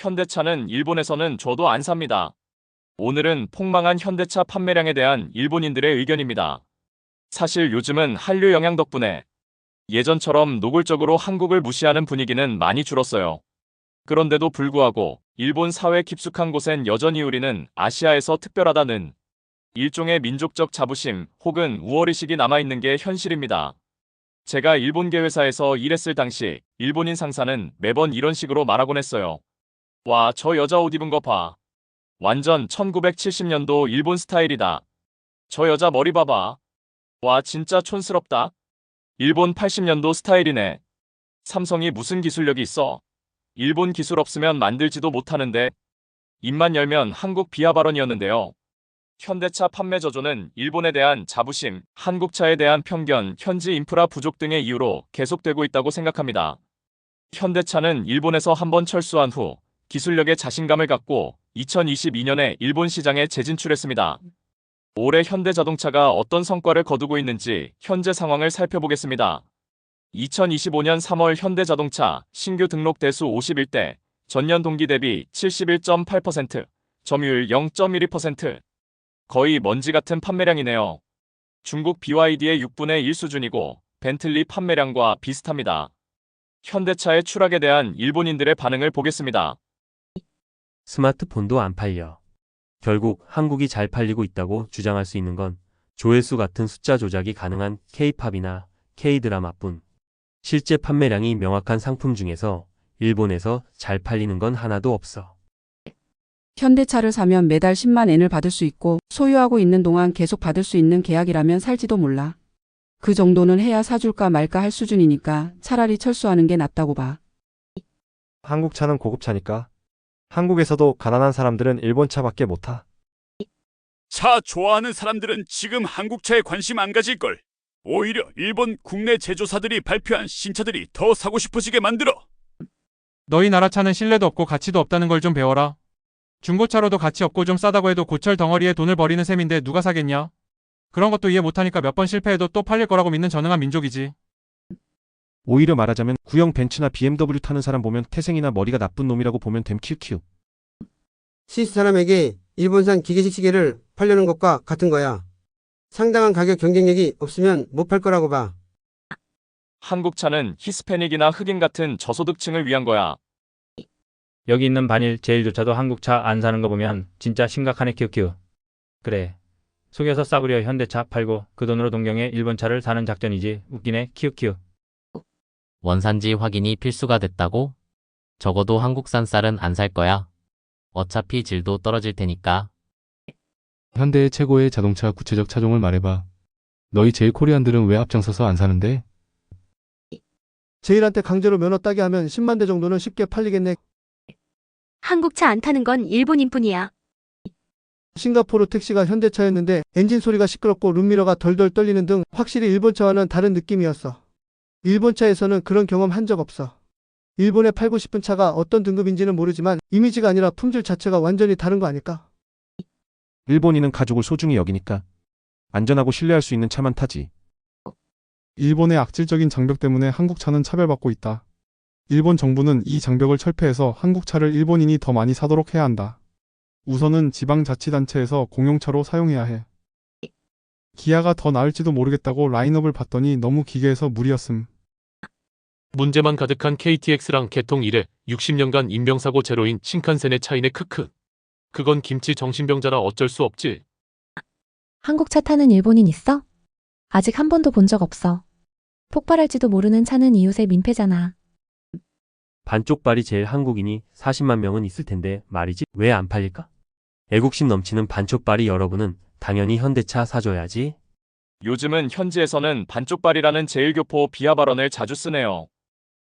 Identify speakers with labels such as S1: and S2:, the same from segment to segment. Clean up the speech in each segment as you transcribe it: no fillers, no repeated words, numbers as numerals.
S1: 현대차는 일본에서는 줘도 안 삽니다. 오늘은 폭망한 현대차 판매량에 대한 일본인들의 의견입니다. 사실 요즘은 한류 영향 덕분에 예전처럼 노골적으로 한국을 무시하는 분위기는 많이 줄었어요. 그런데도 불구하고 일본 사회 깊숙한 곳엔 여전히 우리는 아시아에서 특별하다는 일종의 민족적 자부심 혹은 우월의식이 남아있는 게 현실입니다. 제가 일본계 회사에서 일했을 당시 일본인 상사는 매번 이런 식으로 말하곤 했어요. 와, 저 여자 옷 입은 거 봐. 완전 1970년도 일본 스타일이다. 저 여자 머리 봐봐. 와, 진짜 촌스럽다. 일본 80년도 스타일이네. 삼성이 무슨 기술력이 있어? 일본 기술 없으면 만들지도 못하는데. 입만 열면 한국 비하 발언이었는데요. 현대차 판매 저조는 일본에 대한 자부심, 한국차에 대한 편견, 현지 인프라 부족 등의 이유로 계속되고 있다고 생각합니다. 현대차는 일본에서 한번 철수한 후 기술력에 자신감을 갖고 2022년에 일본 시장에 재진출했습니다. 올해 현대자동차가 어떤 성과를 거두고 있는지 현재 상황을 살펴보겠습니다. 2025년 3월 현대자동차 신규 등록 대수 51대, 전년 동기 대비 71.8%, 점유율 0.12%. 거의 먼지 같은 판매량이네요. 중국 BYD의 6분의 1 수준이고 벤틀리 판매량과 비슷합니다. 현대차의 추락에 대한 일본인들의 반응을 보겠습니다.
S2: 스마트폰도 안 팔려. 결국 한국이 잘 팔리고 있다고 주장할 수 있는 건 조회수 같은 숫자 조작이 가능한 K-팝이나 K-드라마뿐. 실제 판매량이 명확한 상품 중에서 일본에서 잘 팔리는 건 하나도 없어.
S3: 현대차를 사면 매달 10만 엔을 받을 수 있고 소유하고 있는 동안 계속 받을 수 있는 계약이라면 살지도 몰라. 그 정도는 해야 사줄까 말까 할 수준이니까 차라리 철수하는 게 낫다고 봐.
S4: 한국 차는 고급차니까. 한국에서도 가난한 사람들은 일본 차밖에 못 타.
S5: 차 좋아하는 사람들은 지금 한국차에 관심 안 가질걸. 오히려 일본 국내 제조사들이 발표한 신차들이 더 사고 싶어지게 만들어.
S6: 너희 나라 차는 신뢰도 없고 가치도 없다는 걸 좀 배워라. 중고차로도 가치 없고 좀 싸다고 해도 고철 덩어리에 돈을 버리는 셈인데 누가 사겠냐? 그런 것도 이해 못하니까 몇 번 실패해도 또 팔릴 거라고 믿는 전능한 민족이지.
S4: 오히려 말하자면 구형 벤츠나 BMW 타는 사람 보면 태생이나 머리가 나쁜 놈이라고 보면 됨. 큐큐.
S7: 스위스 사람에게 일본산 기계식 시계를 팔려는 것과 같은 거야. 상당한 가격 경쟁력이 없으면 못 팔 거라고 봐.
S1: 한국차는 히스패닉이나 흑인 같은 저소득층을 위한 거야.
S8: 여기 있는 반일 제일조차도 한국차 안 사는 거 보면 진짜 심각하네. 키우키우. 그래. 속여서 싸구려 현대차 팔고 그 돈으로 동경에 일본차를 사는 작전이지. 웃기네. 키우키우.
S9: 원산지 확인이 필수가 됐다고? 적어도 한국산 쌀은 안 살 거야. 어차피 질도 떨어질 테니까.
S10: 현대의 최고의 자동차 구체적 차종을 말해봐. 너희 제일 코리안들은 왜 앞장서서 안 사는데?
S7: 제일한테 강제로 면허 따게 하면 10만 대 정도는 쉽게 팔리겠네.
S11: 한국차 안 타는 건 일본인뿐이야.
S7: 싱가포르 택시가 현대차였는데 엔진 소리가 시끄럽고 룸미러가 덜덜 떨리는 등 확실히 일본차와는 다른 느낌이었어. 일본차에서는 그런 경험 한 적 없어. 일본에 팔고 싶은 차가 어떤 등급인지는 모르지만 이미지가 아니라 품질 자체가 완전히 다른 거 아닐까?
S4: 일본인은 가족을 소중히 여기니까 안전하고 신뢰할 수 있는 차만 타지.
S10: 일본의 악질적인 장벽 때문에 한국차는 차별받고 있다. 일본 정부는 이 장벽을 철폐해서 한국차를 일본인이 더 많이 사도록 해야 한다. 우선은 지방자치단체에서 공용차로 사용해야 해. 기아가 더 나을지도 모르겠다고 라인업을 봤더니 너무 기괴해서 무리였음.
S12: 문제만 가득한 KTX랑 개통 이래 60년간 인명사고 제로인 신칸센의 차이네. 크크. 그건 김치 정신병자라 어쩔 수 없지.
S11: 한국차 타는 일본인 있어? 아직 한 번도 본 적 없어. 폭발할지도 모르는 차는 이웃의 민폐잖아.
S2: 반쪽발이 제일 한국인이 40만 명은 있을 텐데 말이지 왜 안 팔릴까? 애국심 넘치는 반쪽발이 여러분은 당연히 현대차 사줘야지.
S1: 요즘은 현지에서는 반쪽발이라는 제일교포 비하 발언을 자주 쓰네요.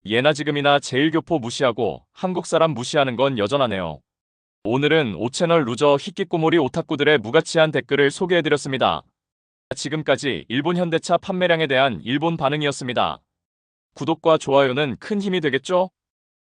S1: 예나 지금이나 제일교포 무시하고 한국 사람 무시하는 건 여전하네요. 오늘은 5채널 루저 히키꼬모리 오타쿠들의 무가치한 댓글을 소개해드렸습니다. 지금까지 일본 현대차 판매량에 대한 일본 반응이었습니다. 구독과 좋아요는 큰 힘이 되겠죠?